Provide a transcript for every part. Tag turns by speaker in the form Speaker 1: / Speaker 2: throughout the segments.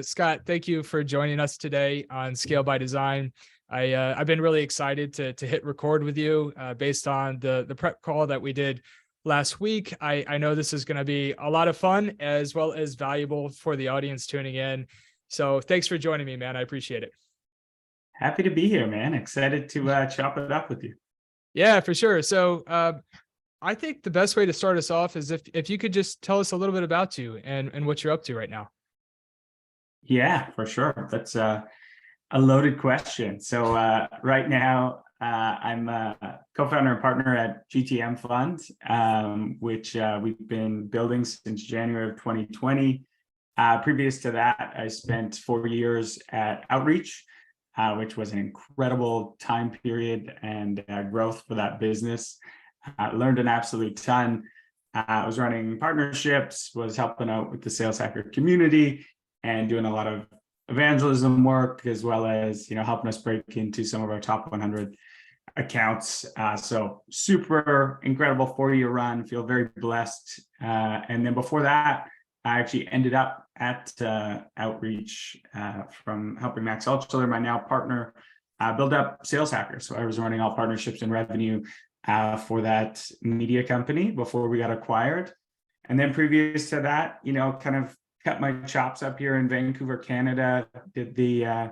Speaker 1: Scott, thank you for joining us today on Scale by Design. I've been really excited to hit record with you based on the prep call that we did last week. I know this is going to be a lot of fun as well as valuable for the audience tuning in. So thanks for joining me, man. I appreciate it.
Speaker 2: Happy to be here, man. Excited to chop it up with you.
Speaker 1: Yeah, for sure. So I think the best way to start us off is if you could just tell us a little bit about you and what you're up to right now.
Speaker 2: Yeah, for sure. That's a loaded question. So right now, I'm a co-founder and partner at GTMfund, which we've been building since January of 2020. Previous to that, I spent 4 years at Outreach, which was an incredible time period and growth for that business. Learned an absolute ton. I was running partnerships, was helping out with the sales hacker community, and doing a lot of evangelism work, as well as helping us break into some of our top 100 accounts. So super incredible 4-year run. Feel very blessed. And then before that, I actually ended up at Outreach from helping Max Altschuler, my now partner, build up Sales Hacker. So I was running all partnerships and revenue for that media company before we got acquired. And then previous to that, kind of cut my chops up here in Vancouver, Canada, did the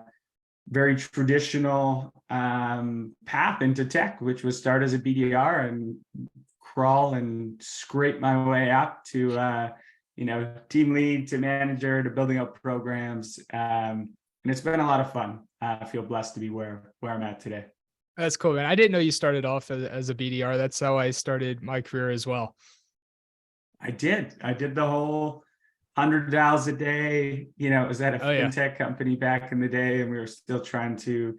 Speaker 2: very traditional path into tech, which was start as a BDR and crawl and scrape my way up to team lead to manager to building up programs. And it's been a lot of fun. I feel blessed to be where I'm at today.
Speaker 1: That's cool, man. I didn't know you started off as a BDR. That's how I started my career as well. I
Speaker 2: did the whole 100 dials a day. It was at a fintech company back in the day, and we were still trying to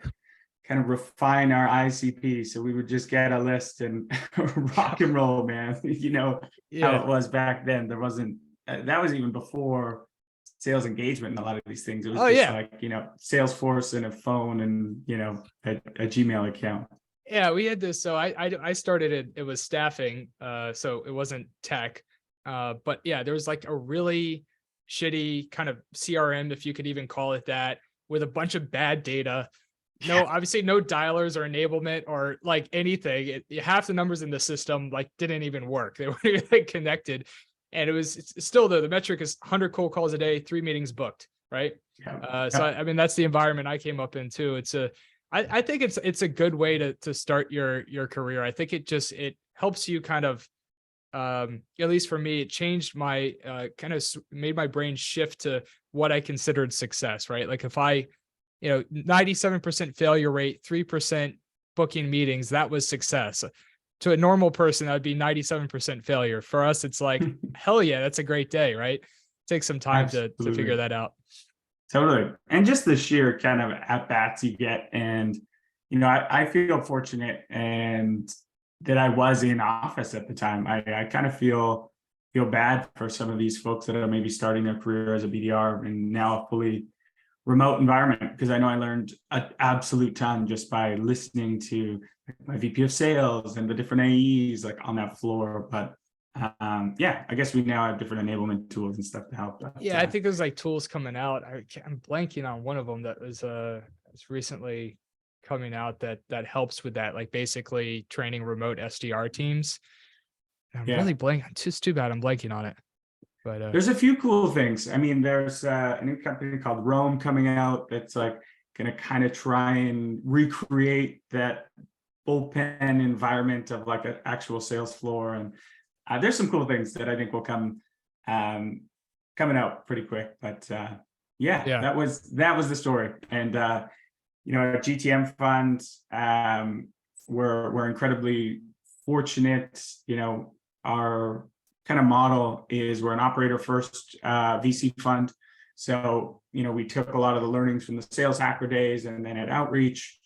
Speaker 2: kind of refine our ICP. So we would just get a list and rock and roll, man. How it was back then. There wasn't, that was even before sales engagement and a lot of these things. It was like, Salesforce and a phone and, a Gmail account.
Speaker 1: Yeah, we had this. So I started it was staffing. So it wasn't tech. But yeah, there was like a really shitty kind of CRM, if you could even call it that, with a bunch of bad data. Obviously no dialers or enablement or like anything. Half the numbers in the system like didn't even work. They weren't even connected. And it's still the metric is 100 cold calls a day, 3 meetings booked, right? So I mean, that's the environment I came up in too. I think it's a good way to start your career. I think it helps you kind of, at least for me, it changed my kind of made my brain shift to what I considered success, right? Like if I 97% failure rate, 3% booking meetings, that was success. To a normal person, that would be 97% failure. For us, it's like, hell yeah, that's a great day, right? Take some time to figure that out.
Speaker 2: Totally. And just the sheer kind of at-bats you get. And, I feel fortunate and that I was in office at the time. I kind of feel bad for some of these folks that are maybe starting their career as a BDR and now a fully remote environment, because I know I learned an absolute ton just by listening to my VP of sales and the different AEs like on that floor. But I guess we now have different enablement tools and stuff to help.
Speaker 1: I think there's like tools coming out. I'm blanking on one of them that was recently coming out that helps with that, like basically training remote SDR teams. I'm really blanking. It's just too bad I'm blanking on it. But
Speaker 2: there's a few cool things. I mean, there's a new company called Roam coming out that's like going to kind of try and recreate that bullpen environment of like an actual sales floor. And there's some cool things that I think will come coming out pretty quick. But that was the story. And at GTMfund, we're incredibly fortunate. Our kind of model is we're an operator first VC fund. So, we took a lot of the learnings from the sales hacker days and then at Outreach,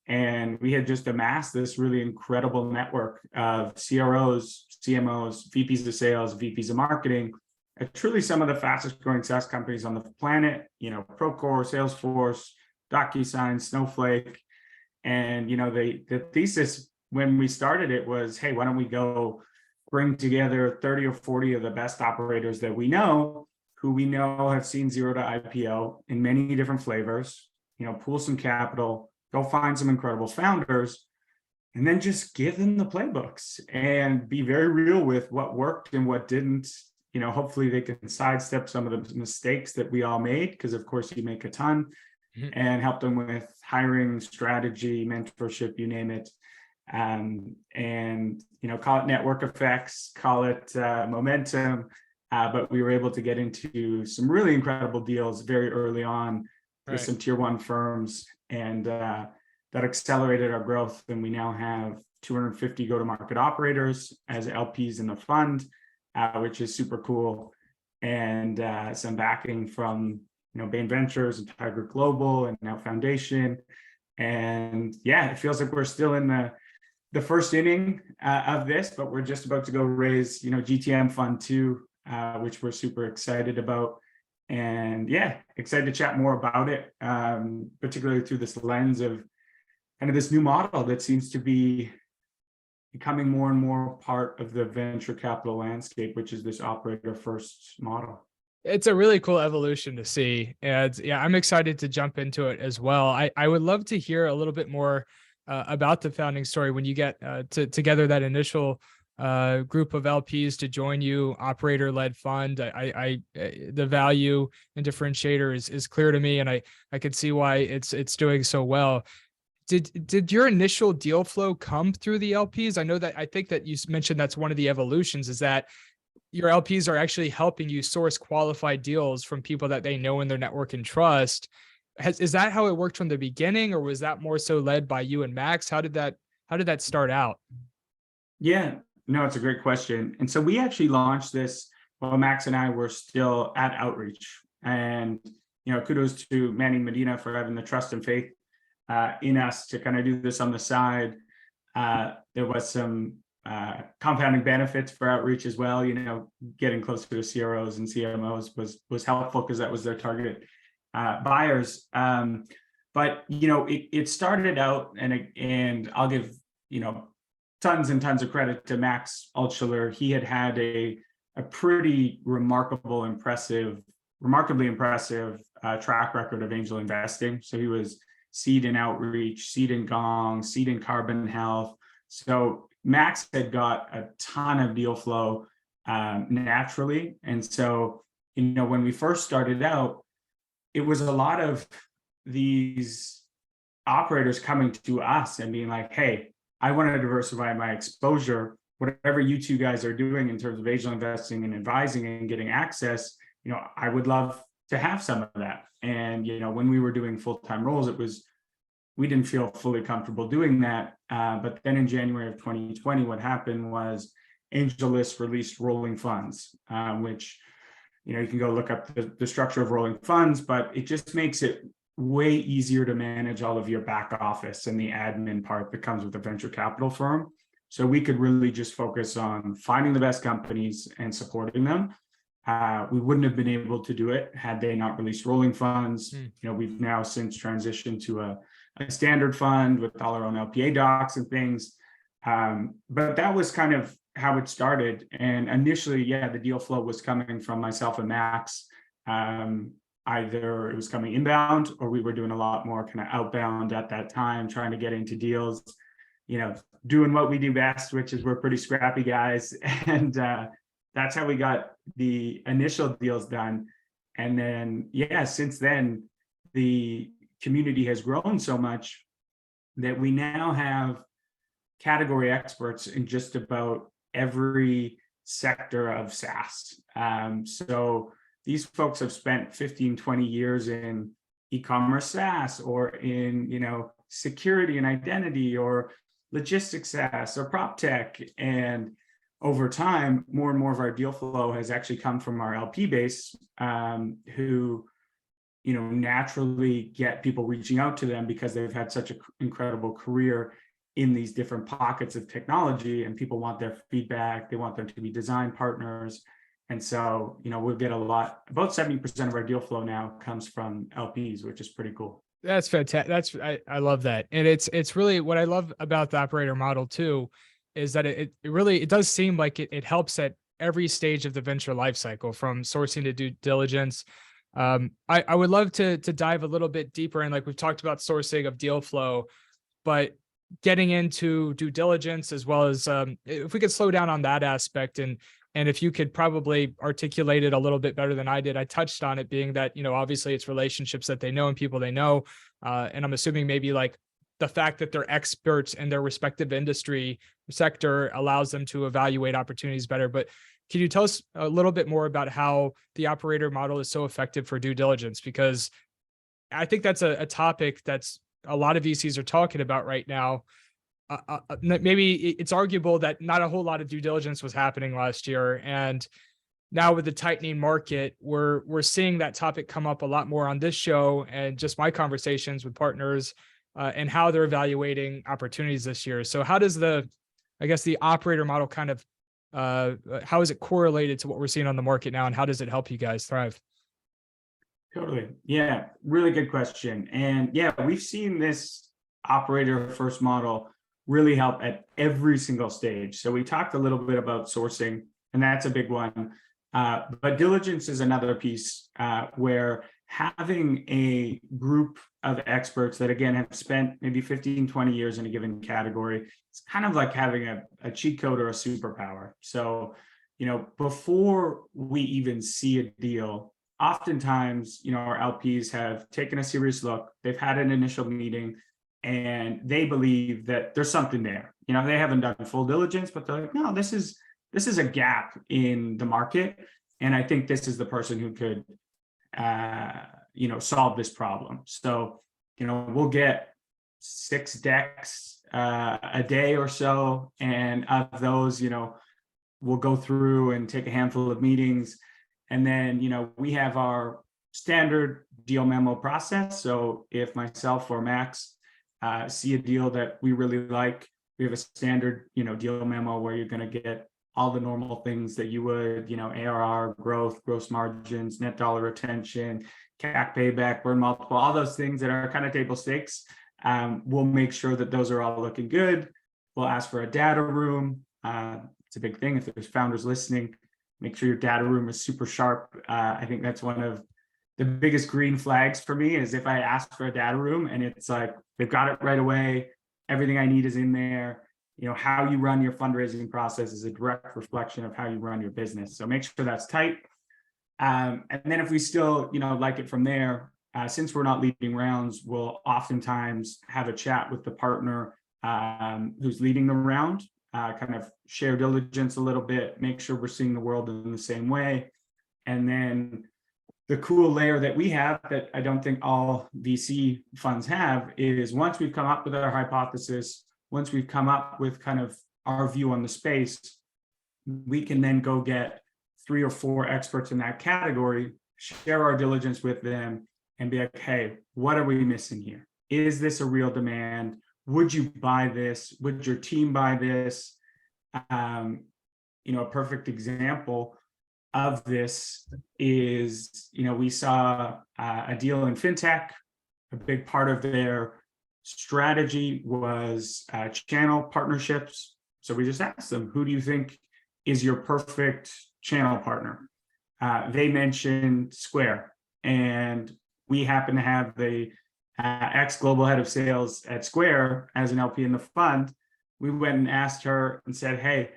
Speaker 2: and we had just amassed this really incredible network of CROs, CMOs, VPs of sales, VPs of marketing, at truly some of the fastest growing SaaS companies on the planet, Procore, Salesforce, DocuSign, Snowflake. And, the thesis when we started it was, hey, why don't we go bring together 30 or 40 of the best operators that we know who we know have seen zero to IPO in many different flavors, pool some capital, go find some incredible founders, and then just give them the playbooks and be very real with what worked and what didn't. Hopefully they can sidestep some of the mistakes that we all made, because of course you make a ton, and help them with hiring, strategy, mentorship, you name it. And call it network effects, call it momentum. But we were able to get into some really incredible deals very early on with some tier one firms, and that accelerated our growth. And we now have 250 go-to-market operators as LPs in the fund, which is super cool. And some backing from Bain Ventures and Tiger Global and now Foundation. And yeah, it feels like we're still in the first inning of this, but we're just about to go raise GTMfund Co, which we're super excited about. And yeah, excited to chat more about it, particularly through this lens of kind of this new model that seems to be becoming more and more part of the venture capital landscape, which is this operator first model.
Speaker 1: It's a really cool evolution to see. And yeah, I'm excited to jump into it as well. I would love to hear a little bit more about the founding story when you get together that initial group of LPs to join you, operator-led fund. The value and differentiator is clear to me, and I could see why it's doing so well. Did your initial deal flow come through the LPs? I think that you mentioned that's one of the evolutions, is that your LPs are actually helping you source qualified deals from people that they know in their network and trust. Is that how it worked from the beginning, or was that more so led by you and Max? How did that start out?
Speaker 2: Yeah, no, it's a great question. And so we actually launched this while Max and I were still at Outreach. And kudos to Manny Medina for having the trust and faith in us to kind of do this on the side. There was some compounding benefits for Outreach as well. Getting closer to CROs and CMOs was helpful, because that was their target buyers. But it started out, and I'll give tons and tons of credit to Max Altschuler. He had a pretty remarkably impressive track record of angel investing. So he was seed in Outreach, seed in Gong, seed in Carbon Health. So Max had got a ton of deal flow naturally. And so, when we first started out, it was a lot of these operators coming to us and being like, hey, I want to diversify my exposure. Whatever you two guys are doing in terms of angel investing and advising and getting access, I would love to have some of that. And, when we were doing full-time roles, we didn't feel fully comfortable doing that. But then in January of 2020, what happened was AngelList released rolling funds, which, you can go look up the structure of rolling funds, but it just makes it way easier to manage all of your back office and the admin part that comes with a venture capital firm. So we could really just focus on finding the best companies and supporting them. We wouldn't have been able to do it had they not released rolling funds. We've now since transitioned to a standard fund with all our own LPA docs and things. But that was kind of how it started. And initially, the deal flow was coming from myself and Max. Either it was coming inbound, or we were doing a lot more kind of outbound at that time, trying to get into deals, doing what we do best, which is we're pretty scrappy guys. And that's how we got the initial deals done. And then, since then, the community has grown so much that we now have category experts in just about every sector of SaaS. So these folks have spent 15, 20 years in e-commerce SaaS, or in, security and identity, or logistics SaaS, or prop tech. And over time, more and more of our deal flow has actually come from our LP base, who, naturally get people reaching out to them because they've had such an incredible career in these different pockets of technology, and people want their feedback. They want them to be design partners. And so, we'll get about 70% of our deal flow now comes from LPs, which is pretty cool.
Speaker 1: That's fantastic. I love that. And it's really what I love about the operator model too, is that it really does seem like it helps at every stage of the venture life cycle, from sourcing to due diligence. I would love to dive a little bit deeper in, like we've talked about sourcing of deal flow, but getting into due diligence as well as if we could slow down on that aspect, and if you could probably articulate it a little bit better than I did. I touched on it being that, obviously it's relationships that they know and people they know. And I'm assuming maybe like the fact that they're experts in their respective industry sector allows them to evaluate opportunities better. But can you tell us a little bit more about how the operator model is so effective for due diligence? Because I think that's a topic that's a lot of VCs are talking about right now. Maybe it's arguable that not a whole lot of due diligence was happening last year, and now with the tightening market, we're seeing that topic come up a lot more on this show and just my conversations with partners, and how they're evaluating opportunities this year. So how does the operator model kind of how is it correlated to what we're seeing on the market now, and how does it help you guys thrive?
Speaker 2: Totally. Yeah, really good question. And yeah, we've seen this operator first model really help at every single stage. So we talked a little bit about sourcing, and that's a big one. But diligence is another piece where having a group of experts that, again, have spent maybe 15, 20 years in a given category, it's kind of like having a cheat code or a superpower. So, before we even see a deal, oftentimes, our LPs have taken a serious look, they've had an initial meeting, and they believe that there's something there. They haven't done full diligence, but they're like, no, this is a gap in the market, and I think this is the person who could solve this problem. So we'll get 6 decks a day or so, and of those, we'll go through and take a handful of meetings, and then we have our standard deal memo process. So if myself or Max see a deal that we really like, we have a standard deal memo where you're going to get all the normal things that you would, ARR, growth, gross margins, net dollar retention, CAC payback, burn multiple, all those things that are kind of table stakes. We'll make sure that those are all looking good. We'll ask for a data room. It's a big thing. If there's founders listening, make sure your data room is super sharp. I think that's one of the biggest green flags for me, is if I ask for a data room and it's like, they've got it right away, everything I need is in there. How you run your fundraising process is a direct reflection of how you run your business. So make sure that's tight. And then if we still, like it from there, since we're not leading rounds, we'll oftentimes have a chat with the partner who's leading the round, kind of share diligence a little bit, make sure we're seeing the world in the same way. And then the cool layer that we have that I don't think all VC funds have is, once we've come up with our hypothesis, once we've come up with kind of our view on the space, we can then go get 3 or 4 experts in that category, share our diligence with them, and be like, hey, what are we missing here? Is this a real demand? Would you buy this? Would your team buy this? A perfect example of this is, we saw a deal in fintech. A big part of their strategy was channel partnerships. So we just asked them, who do you think is your perfect channel partner? They mentioned Square, and we happen to have the ex-global head of sales at Square as an LP in the fund. We went and asked her and said, hey,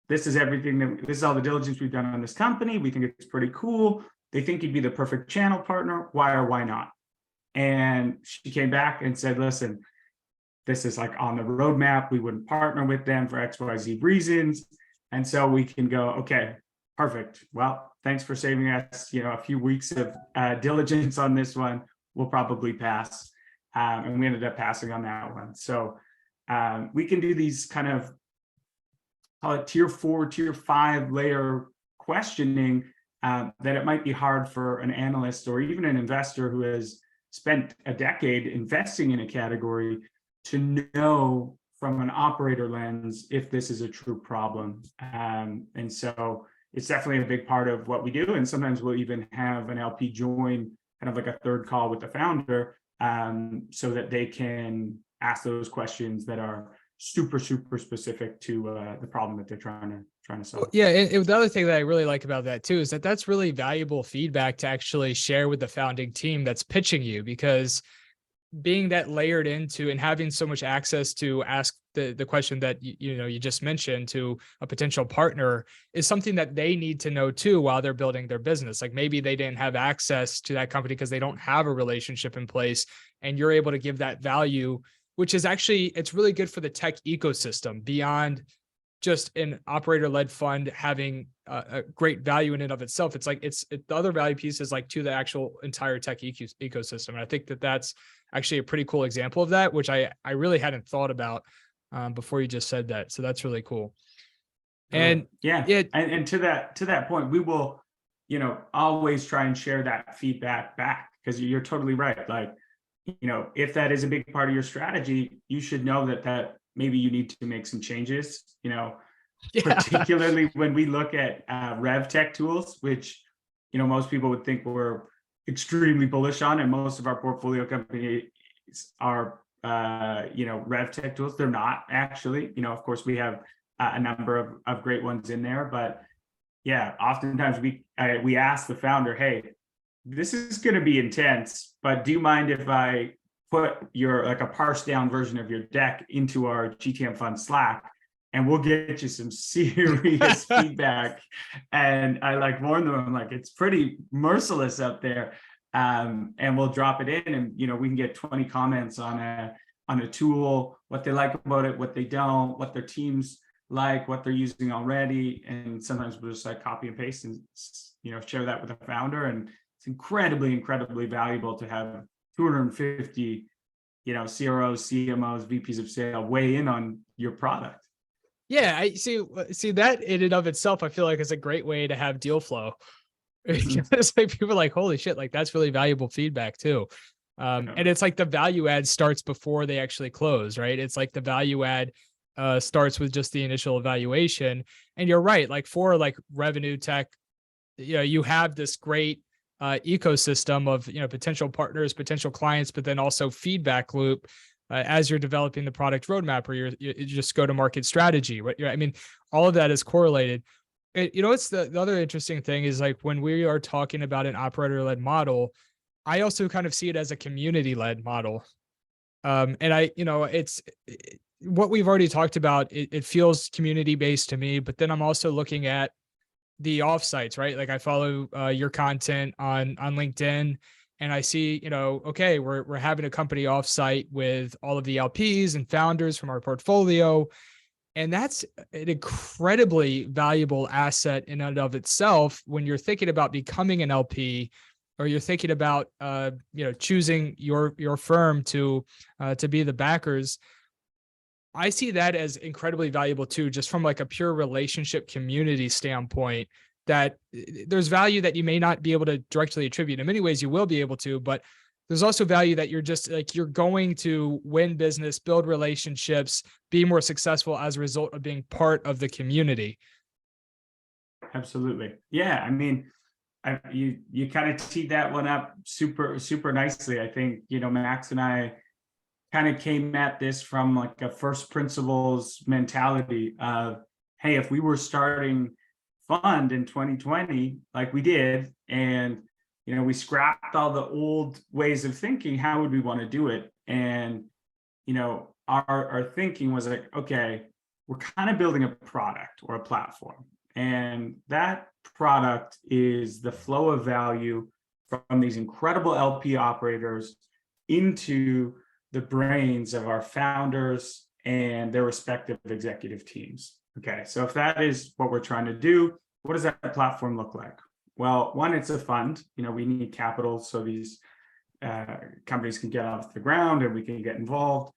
Speaker 2: this is everything this is all the diligence we've done on this company. We think it's pretty cool. They think you'd be the perfect channel partner. Why or why not? And she came back and said, listen, this is like on the roadmap. We wouldn't partner with them for XYZ reasons. And so we can go, okay, perfect. Well, thanks for saving us, a few weeks of diligence on this one. We'll probably pass. And we ended up passing on that one. So we can do these kind of, call it tier 4, tier 5 layer questioning that it might be hard for an analyst or even an investor who has spent a decade investing in a category to know from an operator lens if this is a true problem. And so it's definitely a big part of what we do. And sometimes we'll even have an LP join kind of like a third call with the founder, so that they can ask those questions that are super, super specific to the problem that they're trying trying to solve.
Speaker 1: Yeah, and the other thing that I really like about that too is that that's really valuable feedback to actually share with the founding team that's pitching you, because being that layered into and having so much access to ask the question that you just mentioned to a potential partner is something that they need to know too while they're building their business. Like maybe they didn't have access to that company because they don't have a relationship in place, and you're able to give that value, which is actually, it's really good for the tech ecosystem beyond just an operator-led fund having a great value in and of itself. It's like the other value piece is like to the actual entire tech ecosystem. And I think that that's actually a pretty cool example of that, which I really hadn't thought about before you just said that. So that's really cool. And
Speaker 2: yeah, and to that point, we will, always try and share that feedback back, because you're totally right. Like, if that is a big part of your strategy, you should know that maybe you need to make some changes,
Speaker 1: yeah,
Speaker 2: particularly when we look at rev tech tools, which, most people would think we're extremely bullish on, and most of our portfolio companies are, rev tech tools. They're not actually, of course, we have a number of great ones in there, but yeah, oftentimes we ask the founder, hey, this is going to be intense, but do you mind if I put a parsed down version of your deck into our GTMfund Slack, and we'll get you some serious feedback. And I warn them, I'm like, it's pretty merciless up there. And we'll drop it in, and we can get 20 comments on a tool, what they like about it, what they don't, what their teams like, what they're using already. And sometimes we'll just copy and paste and share that with the founder. And it's incredibly valuable to have 250 CROs, CMOs, VPs of sale weigh in on your product.
Speaker 1: Yeah, I see that in and of itself, I feel like is a great way to have deal flow. It's like people are like, holy shit, like that's really valuable feedback too. And it's like the value add starts before they actually close, right? It's like the value add starts with just the initial evaluation. And you're right, like for like revenue tech, you have this great ecosystem of potential partners, potential clients, but then also feedback loop as you're developing the product roadmap or your just go to market strategy. Right? I mean, all of that is correlated. It's the other interesting thing is like when we are talking about an operator-led model, I also kind of see it as a community-led model. And it's what we've already talked about. It feels community-based to me, but then I'm also looking at the offsites, right? Like I follow your content on LinkedIn, and I see, okay, we're having a company offsite with all of the LPs and founders from our portfolio. And that's an incredibly valuable asset in and of itself when you're thinking about becoming an LP, or you're thinking about choosing your firm to be the backers. I see that as incredibly valuable too, just from like a pure relationship community standpoint, that there's value that you may not be able to directly attribute. In many ways you will be able to, but there's also value that you're going to win business, build relationships, be more successful as a result of being part of the community.
Speaker 2: Absolutely. Yeah. I mean, you kind of teed that one up super nicely. I think, Max and I kind of came at this from like a first principles mentality of, hey, if we were starting fund in 2020, like we did, and we scrapped all the old ways of thinking, how would we want to do it? And our thinking was like, okay, we're kind of building a product or a platform, and that product is the flow of value from these incredible LP operators into the brains of our founders and their respective executive teams. Okay, so if that is what we're trying to do, what does that platform look like? Well, one, it's a fund. We need capital so these companies can get off the ground and we can get involved.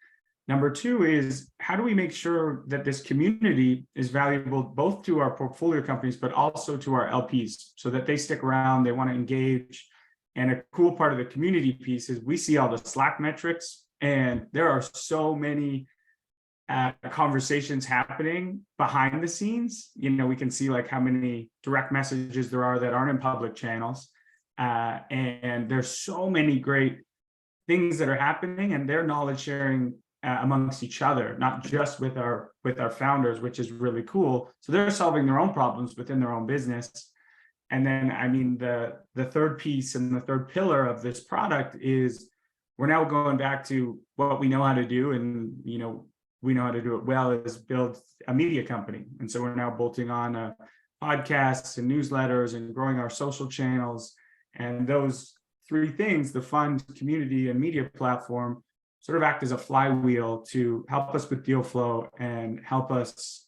Speaker 2: Number two is, how do we make sure that this community is valuable both to our portfolio companies, but also to our LPs, so that they stick around, they want to engage. And a cool part of the community piece is we see all the Slack metrics, and there are so many conversations happening behind the scenes. We can see like how many direct messages there are that aren't in public channels. And there's so many great things that are happening, and they're knowledge sharing amongst each other, not just with our founders, which is really cool. So they're solving their own problems within their own business. And then, I mean, the third piece and the third pillar of this product is we're now going back to what we know how to do, and we know how to do it well, is build a media company. And so we're now bolting on podcasts and newsletters and growing our social channels. And those three things, the fund, community, and media platform, sort of act as a flywheel to help us with deal flow and help us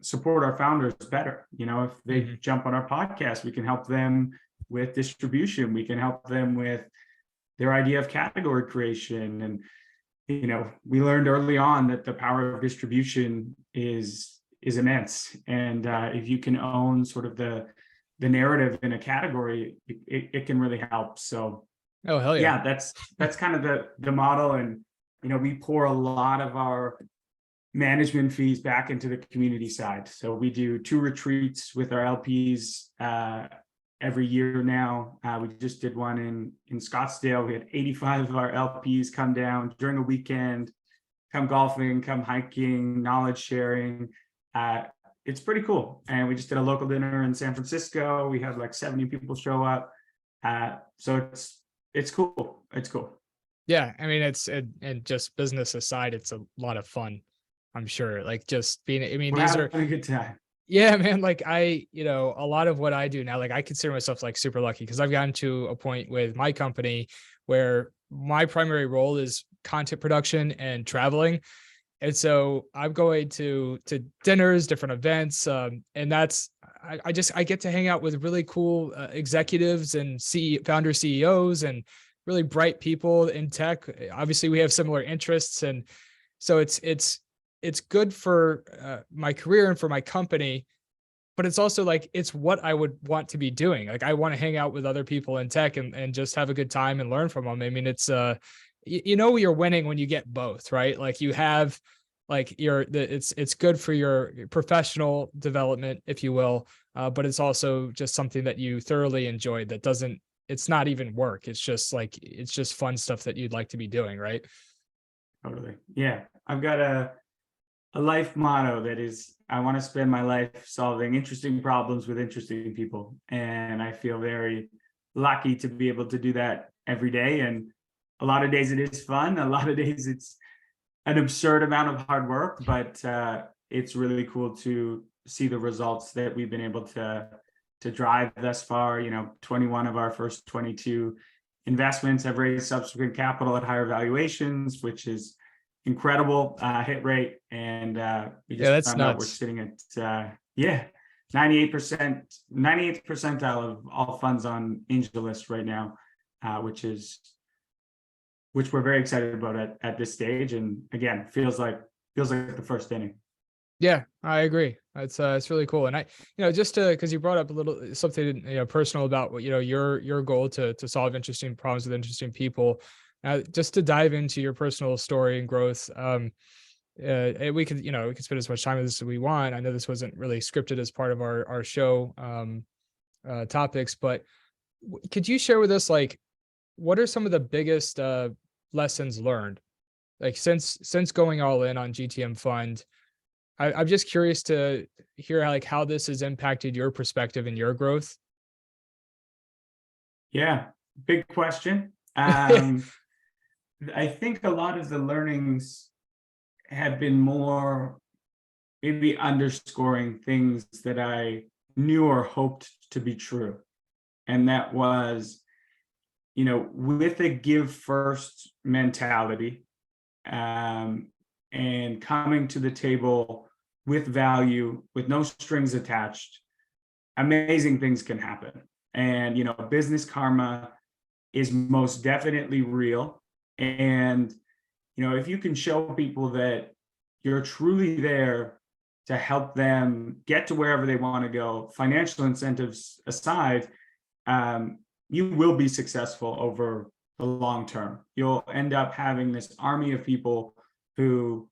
Speaker 2: support our founders better. If they jump on our podcast, we can help them with distribution. We can help them with their idea of category creation. And we learned early on that the power of distribution is immense. And if you can own sort of the narrative in a category, it can really help. So,
Speaker 1: oh hell yeah,
Speaker 2: that's kind of the model. And we pour a lot of our management fees back into the community side. So we do 2 retreats with our LPs every year now. We just did one in Scottsdale. We had 85 of our LPs come down during a weekend, come golfing, come hiking, knowledge sharing. It's pretty cool. And we just did a local dinner in San Francisco. We had like 70 people show up. So it's cool. It's cool.
Speaker 1: Yeah, I mean, and just business aside, it's a lot of fun, I'm sure. Like just being, I mean,
Speaker 2: We're
Speaker 1: these
Speaker 2: having
Speaker 1: are
Speaker 2: a good time.
Speaker 1: Yeah, man. Like a lot of what I do now, like I consider myself like super lucky because I've gotten to a point with my company where my primary role is content production and traveling. And so I'm going to dinners, different events. And that's, I get to hang out with really cool executives and founder CEOs and really bright people in tech. Obviously we have similar interests. And so it's good for my career and for my company, but it's also like, it's what I would want to be doing. Like I want to hang out with other people in tech and just have a good time and learn from them. I mean, it's you're winning when you get both, right? Like you have like it's good for your professional development, if you will. But it's also just something that you thoroughly enjoyed it's not even work. It's just fun stuff that you'd like to be doing. Right.
Speaker 2: Totally. Yeah. I've got a life motto that is, I want to spend my life solving interesting problems with interesting people. And I feel very lucky to be able to do that every day. And a lot of days it is fun. A lot of days it's an absurd amount of hard work, but it's really cool to see the results that we've been able to drive thus far. 21 of our first 22 investments have raised subsequent capital at higher valuations, which is incredible hit rate. And we just found out we're sitting at 98th percentile of all funds on AngelList right now, which we're very excited about at this stage. And again, feels like the first inning.
Speaker 1: Yeah, I agree. It's really cool. And I, just because you brought up a little something, personal about what, your goal to solve interesting problems with interesting people. Just to dive into your personal story and growth, we could spend as much time as we want. I know this wasn't really scripted as part of our show topics, but could you share with us, like, what are some of the biggest lessons learned, like since going all in on GTM Fund? I'm just curious to hear how this has impacted your perspective and your growth.
Speaker 2: Yeah, big question. I think a lot of the learnings have been more maybe underscoring things that I knew or hoped to be true. And that was, with a give first mentality, and coming to the table with value, with no strings attached, amazing things can happen. And, business karma is most definitely real. And, if you can show people that you're truly there to help them get to wherever they want to go, financial incentives aside, you will be successful over the long term. You'll end up having this army of people who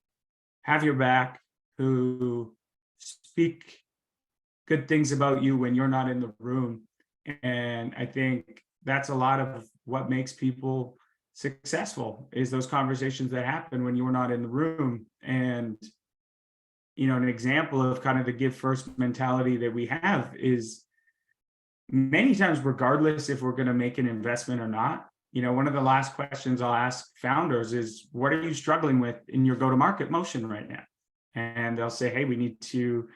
Speaker 2: have your back, who speak good things about you when you're not in the room. And I think that's a lot of what makes people successful is those conversations that happen when you're not in the room. And, you know, an example of kind of the give first mentality that we have is many times, regardless if we're going to make an investment or not, you know, one of the last questions I'll ask founders is, what are you struggling with in your go-to-market motion right now? And they'll say, hey, we need to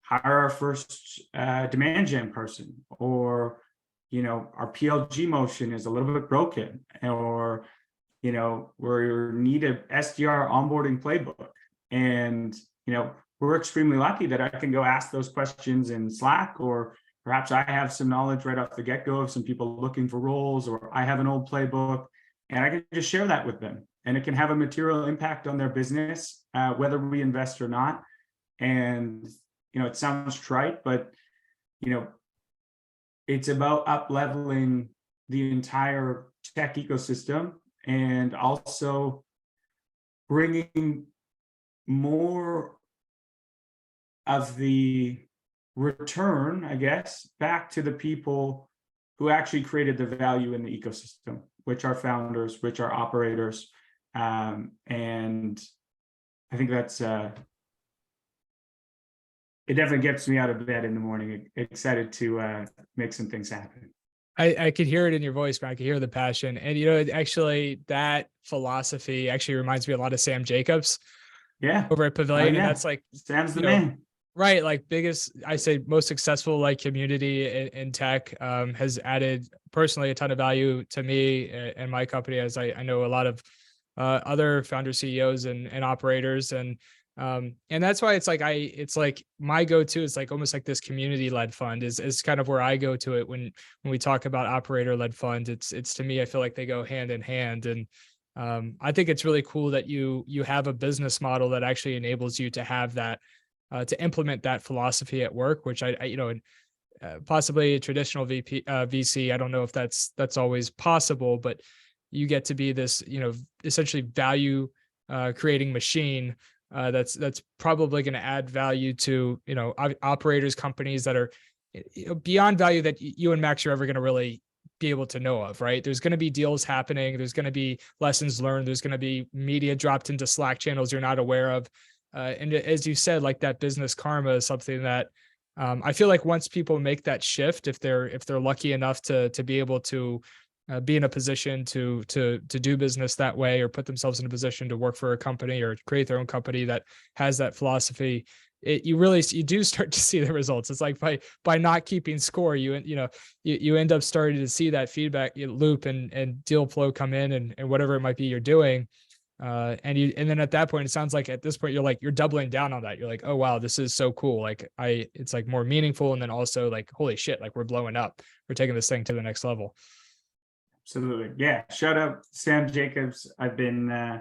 Speaker 2: hire our first demand gen person, or, you know, our PLG motion is a little bit broken, or, you know, we need a SDR onboarding playbook. And, you know, we're extremely lucky that I can go ask those questions in Slack, or perhaps I have some knowledge right off the get-go of some people looking for roles, or I have an old playbook, and I can just share that with them. And it can have a material impact on their business, whether we invest or not. And, you know, it sounds trite, but, you know, it's about up-leveling the entire tech ecosystem, and also bringing more of the return, I guess, back to the people who actually created the value in the ecosystem, which are founders, which are operators. And I think that's, it definitely gets me out of bed in the morning, excited to make some things happen.
Speaker 1: I could hear it in your voice, but I could hear the passion. And, you know, actually that philosophy actually reminds me a lot of Sam Jacobs over at Pavilion. And that's like,
Speaker 2: Sam's the man.
Speaker 1: Right. Like biggest, I say most successful like community in tech, has added personally a ton of value to me and my company, as I know a lot of other founder CEOs and operators. And that's why it's like my go-to is like almost like this community-led fund is kind of where I go to it when we talk about operator-led funds. It's to me, I feel like they go hand in hand. And I think it's really cool that you have a business model that actually enables you to have that, to implement that philosophy at work, which I you know, possibly a traditional VC. I don't know if that's always possible, but you get to be this, you know, essentially value creating machine that's probably going to add value to, you know, operators, companies that are, you know, beyond value that you and Max are ever going to really be able to know of, right? There's going to be deals happening. There's going to be lessons learned. There's going to be media dropped into Slack channels you're not aware of. And as you said, like that business karma is something that I feel like once people make that shift, if they're lucky enough to be able to be in a position to do business that way, or put themselves in a position to work for a company or create their own company that has that philosophy, you do start to see the results. It's like by not keeping score, you end up starting to see that feedback loop and deal flow come in and whatever it might be you're doing. And then at that point, it sounds like at this point, you're doubling down on that. You're like, oh, wow, this is so cool. Like it's like more meaningful. And then also like, holy shit, like we're blowing up. We're taking this thing to the next level.
Speaker 2: Absolutely. Yeah. Shout out Sam Jacobs. I've been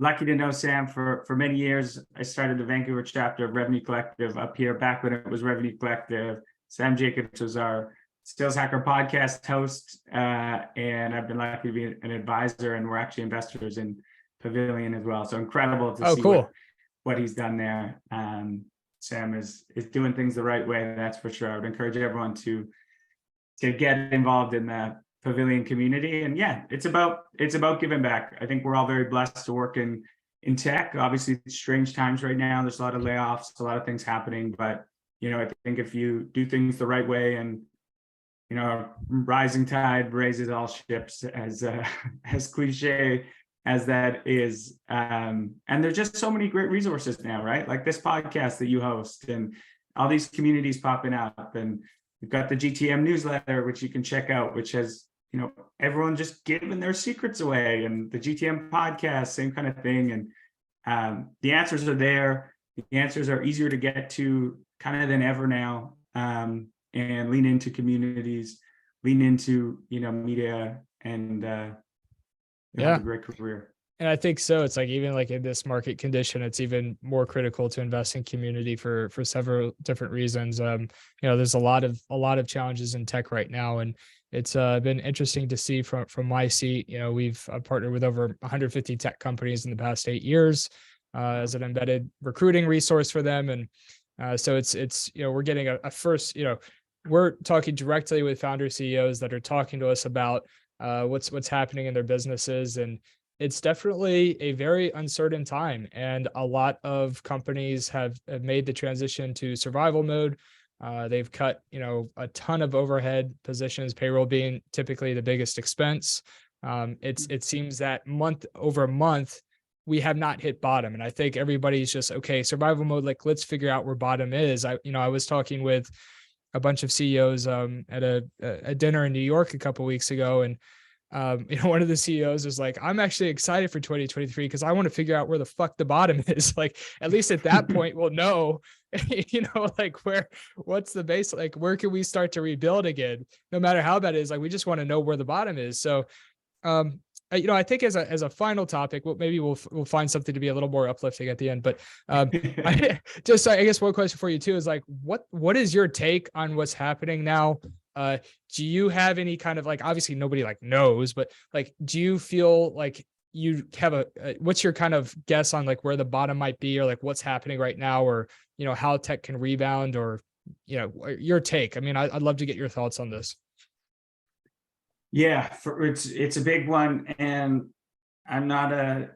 Speaker 2: lucky to know Sam for many years. I started the Vancouver chapter of Revenue Collective up here back when it was Revenue Collective. Sam Jacobs was our Sales Hacker podcast host. And I've been lucky to be an advisor, and we're actually investors in Pavilion as well. So incredible to see
Speaker 1: cool.
Speaker 2: what he's done there. Sam is doing things the right way. That's for sure. I would encourage everyone to get involved in the Pavilion community. And yeah, it's about giving back. I think we're all very blessed to work in tech. Obviously, it's strange times right now. There's a lot of layoffs, a lot of things happening. But you know, I think if you do things the right way, and you know, rising tide raises all ships, as cliche as that is. And there's just so many great resources now, right? Like this podcast that you host, and all these communities popping up, and we've got the GTM newsletter, which you can check out, which has, you know, everyone just giving their secrets away, and the GTM podcast, same kind of thing. And the answers are there. The answers are easier to get to kind of than ever now. And lean into communities, lean into, you know, media, and have a great career.
Speaker 1: And I think so. It's like, even like in this market condition, it's even more critical to invest in community for several different reasons. You know, there's a lot of challenges in tech right now, and it's been interesting to see from my seat. You know, we've partnered with over 150 tech companies in the past 8 years as an embedded recruiting resource for them. And so it's you know, we're getting a first, you know, we're talking directly with founder CEOs that are talking to us about what's happening in their businesses. And it's definitely a very uncertain time. And a lot of companies have made the transition to survival mode. They've cut, a ton of overhead positions, payroll being typically the biggest expense. It seems that month over month, we have not hit bottom. And I think everybody's just, okay, survival mode, like, let's figure out where bottom is. I was talking with a bunch of CEOs at a dinner in New York a couple weeks ago, and one of the CEOs was like, I'm actually excited for 2023 because I want to figure out where the fuck the bottom is. Like, at least at that point, we'll know, like, what's the base, like, where can we start to rebuild again? No matter how bad it is, like, we just want to know where the bottom is. So, I think as a final topic, maybe we'll find something to be a little more uplifting at the end. But I guess one question for you too is, like, what is your take on what's happening now? Do you have any kind of, like, obviously nobody like knows, but like, do you feel like you have what's your kind of guess on, like, where the bottom might be, or like what's happening right now, or, how tech can rebound, or, your take? I mean, I'd love to get your thoughts on this.
Speaker 2: Yeah, it's a big one, and I'm not a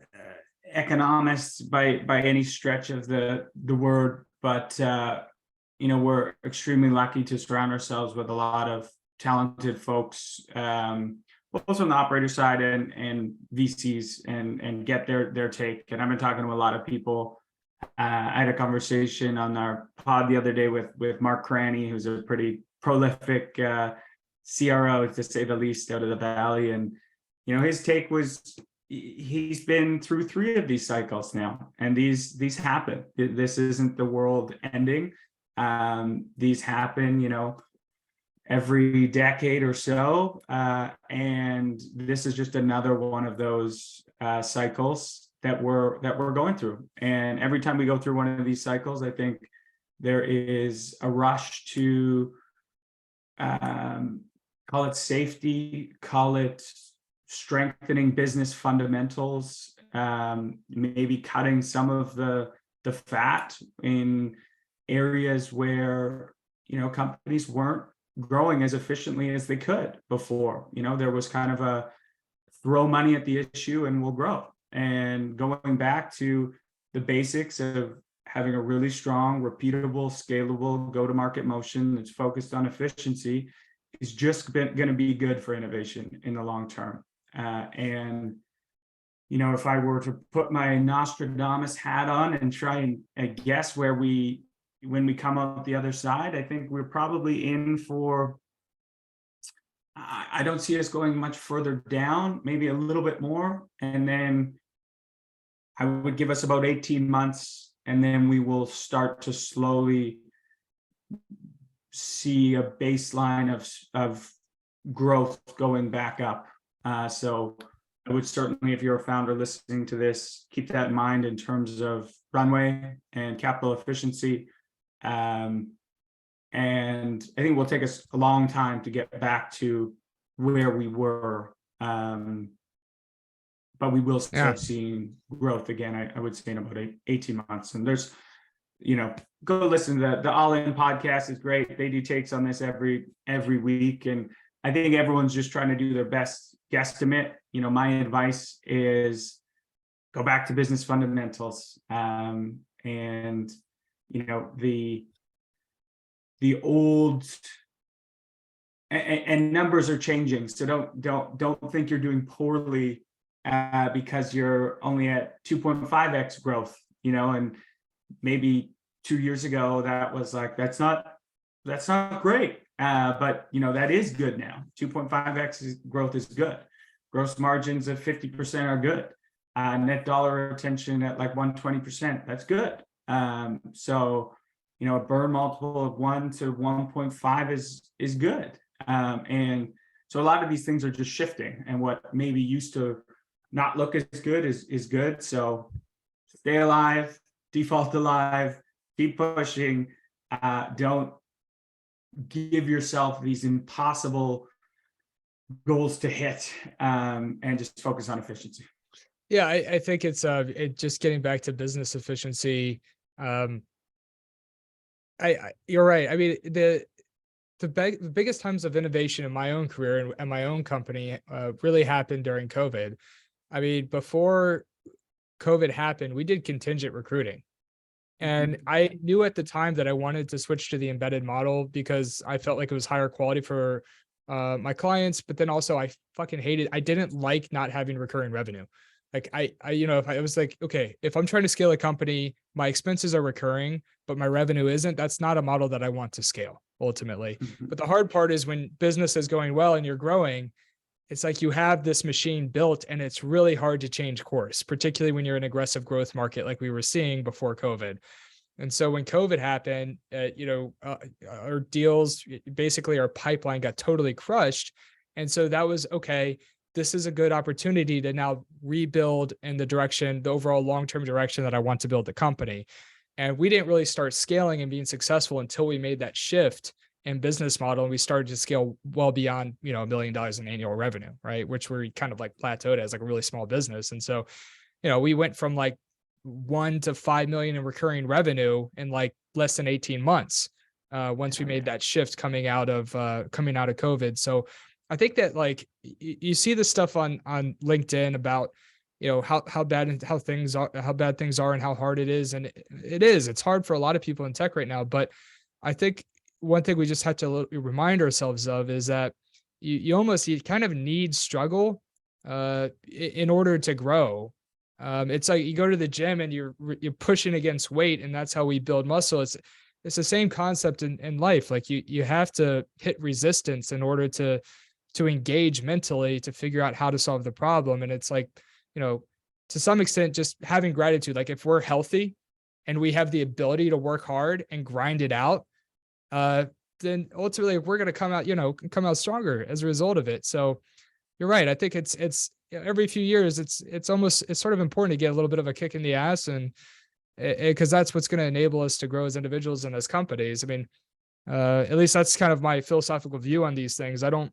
Speaker 2: economist by any stretch of the word, but we're extremely lucky to surround ourselves with a lot of talented folks, both on the operator side and VCs, and get their take. And I've been talking to a lot of people. I had a conversation on our pod the other day with Mark Cranny, who's a pretty prolific CRO, to say the least, out of the Valley. And his take was, he's been through 3 of these cycles now, and these happen. This isn't the world ending. These happen, every decade or so, and this is just another one of those cycles that we're going through. And every time we go through one of these cycles, I think there is a rush to call it safety, call it strengthening business fundamentals, maybe cutting some of the fat in areas where companies weren't growing as efficiently as they could before. There was kind of a throw money at the issue and we'll grow. And going back to the basics of having a really strong, repeatable, scalable go-to-market motion that's focused on efficiency is just going to be good for innovation in the long term. And if I were to put my Nostradamus hat on and try and guess when we come out the other side, I think we're probably in for, I don't see us going much further down, maybe a little bit more. And then I would give us about 18 months, and then we will start to slowly see a baseline of growth going back up. So I would certainly, if you're a founder listening to this, keep that in mind in terms of runway and capital efficiency. And I think it will take us a long time to get back to where we were. But we will start seeing growth again, I would say, in about 18 months. And there's, go listen to the All In podcast is great. They do takes on this every week. And I think everyone's just trying to do their best guesstimate. My advice is go back to business fundamentals. And, the old and numbers are changing. So don't think you're doing poorly because you're only at 2.5x growth, and maybe 2 years ago that was like, that's not great, but that is good now. 2.5x growth is good. Gross margins of 50% are good. Net dollar retention at like 120%, that's good. So a burn multiple of 1 to 1.5 is good. And so a lot of these things are just shifting, and what maybe used to not look as good is good. So stay alive, default alive, keep pushing. Don't give yourself these impossible goals to hit, and just focus on efficiency.
Speaker 1: Yeah, I think it's just getting back to business efficiency. You're right. I mean, the biggest times of innovation in my own career and my own company really happened during COVID. I mean, before COVID happened, we did contingent recruiting. And
Speaker 2: Mhm.
Speaker 1: I knew at the time that I wanted to switch to the embedded model because I felt like it was higher quality for my clients. But then also I didn't like not having recurring revenue. Like if I was like, okay, if I'm trying to scale a company, my expenses are recurring, but my revenue isn't, that's not a model that I want to scale ultimately.
Speaker 2: Mhm.
Speaker 1: But the hard part is when business is going well and you're growing, it's like you have this machine built and it's really hard to change course, particularly when you're in an aggressive growth market like we were seeing before COVID. And so when COVID happened, our deals, basically our pipeline got totally crushed. And so that was okay. This is a good opportunity to now rebuild in the overall long-term direction that I want to build the company. And we didn't really start scaling and being successful until we made that shift in business model and we started to scale well beyond, $1 million in annual revenue, right? Which we kind of like plateaued as like a really small business. And so, we went from like 1 to 5 million in recurring revenue in like less than 18 months. Once we
Speaker 2: Hell
Speaker 1: made
Speaker 2: yeah.
Speaker 1: that shift coming out of COVID. So I think that like you see the stuff on LinkedIn about how bad and how bad things are and how hard it is. And it's hard for a lot of people in tech right now. But I think one thing we just have to remind ourselves of is that you kind of need struggle in order to grow. It's like you go to the gym and you're pushing against weight, and that's how we build muscle. It's the same concept in life. Like you have to hit resistance in order to engage mentally to figure out how to solve the problem. And it's like, you know, to some extent, just having gratitude. Like if we're healthy and we have the ability to work hard and grind it out, uh, then ultimately we're going to come out stronger as a result of it. So you're right. I think it's every few years, it's sort of important to get a little bit of a kick in the ass, and because that's what's going to enable us to grow as individuals and as companies. I mean, at least that's kind of my philosophical view on these things. I don't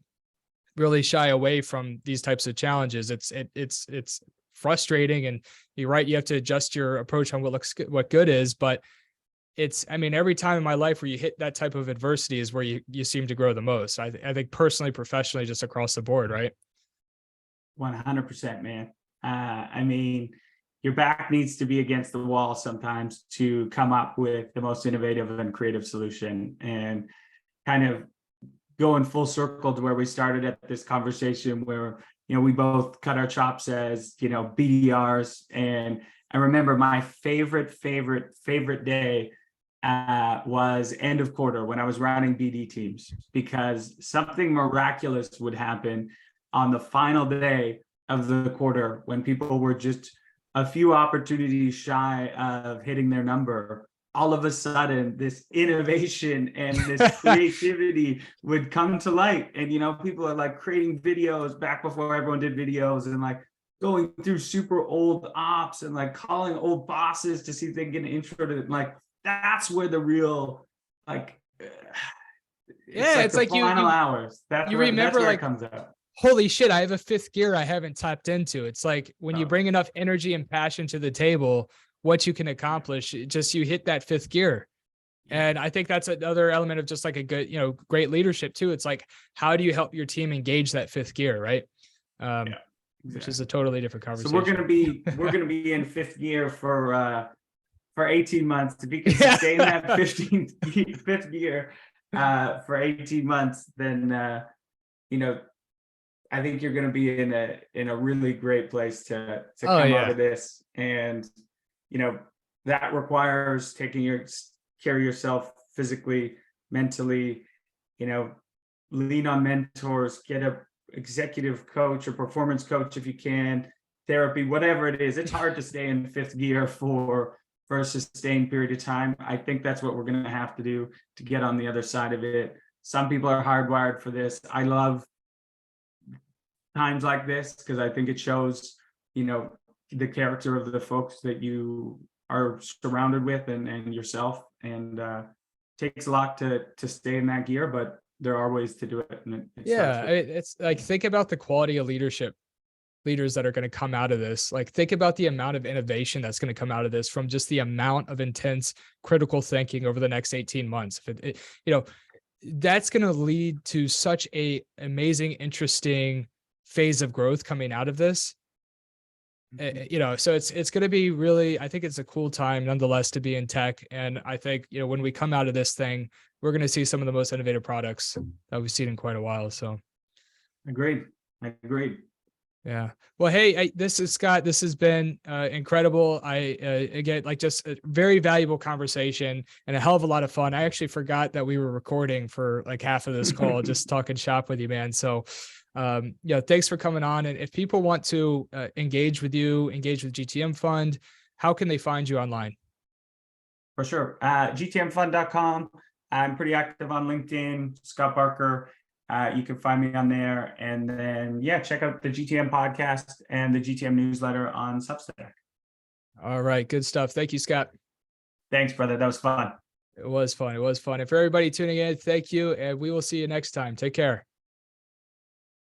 Speaker 1: really shy away from these types of challenges. It's frustrating, and you're right. You have to adjust your approach on what good is, but I mean, every time in my life where you hit that type of adversity is where you seem to grow the most. I think personally, professionally, just across the board, right?
Speaker 2: 100%, man. I mean, your back needs to be against the wall sometimes to come up with the most innovative and creative solution. And kind of going full circle to where we started at this conversation, where we both cut our chops as BDRs. And I remember my favorite day was end of quarter when I was running BD teams, because something miraculous would happen on the final day of the quarter when people were just a few opportunities shy of hitting their number. All of a sudden, this innovation and this creativity would come to light. And, people are like creating videos back before everyone did videos, and like going through super old ops and like calling old bosses to see if they can get an intro to it. Like, that's where the real, like, it's
Speaker 1: Yeah,
Speaker 2: like
Speaker 1: it's
Speaker 2: the
Speaker 1: like
Speaker 2: final hours.
Speaker 1: you
Speaker 2: That's
Speaker 1: remember
Speaker 2: where it
Speaker 1: like,
Speaker 2: comes out.
Speaker 1: holy shit, I have a fifth gear I haven't tapped into. It's like when you
Speaker 2: Oh,
Speaker 1: bring enough energy and passion to the table, what you can
Speaker 2: yeah,
Speaker 1: accomplish, just you hit that fifth gear.
Speaker 2: yeah,
Speaker 1: And I think that's another element of just like a good, great leadership too. It's like, how do you help your team engage that fifth gear, right?
Speaker 2: yeah,
Speaker 1: Which is
Speaker 2: exactly.
Speaker 1: a totally different
Speaker 2: So we're
Speaker 1: conversation.
Speaker 2: gonna be in fifth gear for 18 months. If you can
Speaker 1: Yeah.
Speaker 2: sustain that fifth gear for 18 months, then I think you're gonna be in a really great place to
Speaker 1: Oh
Speaker 2: come out
Speaker 1: yeah.
Speaker 2: of this. And that requires taking care of yourself physically, mentally, you know, lean on mentors, get a executive coach or performance coach if you can, therapy, whatever it is. It's hard to stay in fifth gear for a sustained period of time. I think that's what we're going to have to do to get on the other side of it. Some people are hardwired for this. I love times like this because I think it shows, the character of the folks that you are surrounded with and yourself. And takes a lot to stay in that gear, but there are ways to do it. And it starts
Speaker 1: Yeah.
Speaker 2: with,
Speaker 1: It's like, think about the quality of leaders that are going to come out of this. Like, think about the amount of innovation that's going to come out of this from just the amount of intense critical thinking over the next 18 months. If that's going to lead to such a amazing, interesting phase of growth coming out of this. So it's going to be really, I think it's a cool time nonetheless to be in tech. And I think, when we come out of this thing, we're going to see some of the most innovative products that we've seen in quite a while. So.
Speaker 2: Agreed.
Speaker 1: Yeah. Well, hey, this is Scott. This has been incredible. Again, like, just a very valuable conversation and a hell of a lot of fun. I actually forgot that we were recording for like half of this call, just talking shop with you, man. So, thanks for coming on. And if people want to engage with you, engage with GTM Fund, how can they find you online?
Speaker 2: For sure. GTMfund.com. I'm pretty active on LinkedIn, Scott Barker. You can find me on there. And then, check out the GTM podcast and the GTM newsletter on Substack.
Speaker 1: All right. Good stuff. Thank you, Scott.
Speaker 2: Thanks, brother. That was fun.
Speaker 1: It was fun. And for everybody tuning in, thank you. And we will see you next time. Take care.